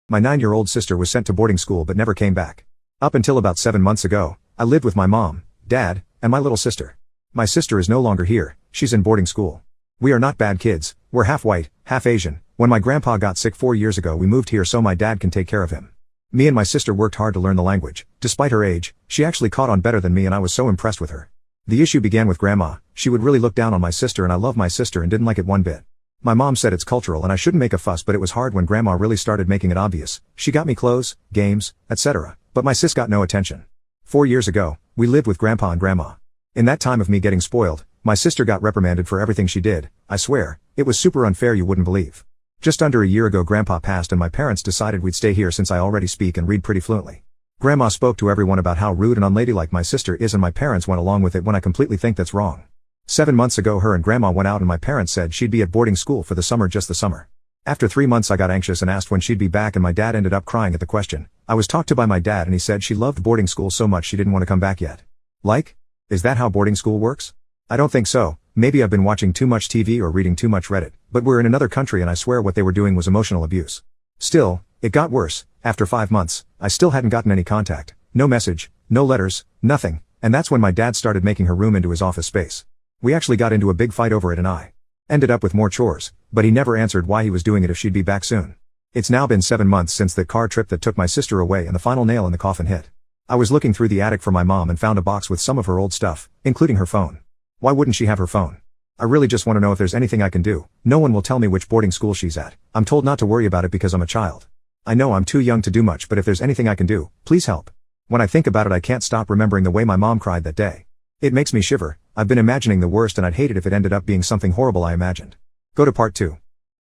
My 9-year-old sister was sent to boarding school but never came back. Up until about 7 months ago, I lived with my mom, dad, and my little sister. My sister is no longer here, she's in boarding school. We are not bad kids, we're half white, half Asian. When my grandpa got sick 4 years ago we moved here so my dad can take care of him. Me and my sister worked hard to learn the language. Despite her age, she actually caught on better than me and I was so impressed with her. The issue began with grandma. She would really look down on my sister and I love my sister and didn't like it one bit. My mom said it's cultural and I shouldn't make a fuss, but it was hard when grandma really started making it obvious. She got me clothes, games, etc. But my sis got no attention. 4 years ago, we lived with grandpa and grandma. In that time of me getting spoiled, my sister got reprimanded for everything she did. I swear, it was super unfair, you wouldn't believe. Just under a year ago grandpa passed and my parents decided we'd stay here since I already speak and read pretty fluently. Grandma spoke to everyone about how rude and unladylike my sister is and my parents went along with it when I completely think that's wrong. 7 months ago her and grandma went out and my parents said she'd be at boarding school for the summer, just the summer. After 3 months I got anxious and asked when she'd be back and my dad ended up crying at the question. I was talked to by my dad and he said she loved boarding school so much she didn't want to come back yet. Like? Is that how boarding school works? I don't think so. Maybe I've been watching too much TV or reading too much Reddit, but we're in another country and I swear what they were doing was emotional abuse. Still, it got worse. After 5 months, I still hadn't gotten any contact. No message, no letters, nothing, and that's when my dad started making her room into his office space. We actually got into a big fight over it and I ended up with more chores, but he never answered why he was doing it if she'd be back soon. It's now been 7 months since the car trip that took my sister away and the final nail in the coffin hit. I was looking through the attic for my mom and found a box with some of her old stuff, including her phone. Why wouldn't she have her phone? I really just want to know if there's anything I can do. No one will tell me which boarding school she's at. I'm told not to worry about it because I'm a child. I know I'm too young to do much, but if there's anything I can do, please help. When I think about it I can't stop remembering the way my mom cried that day. It makes me shiver. I've been imagining the worst and I'd hate it if it ended up being something horrible I imagined. Go to part 2.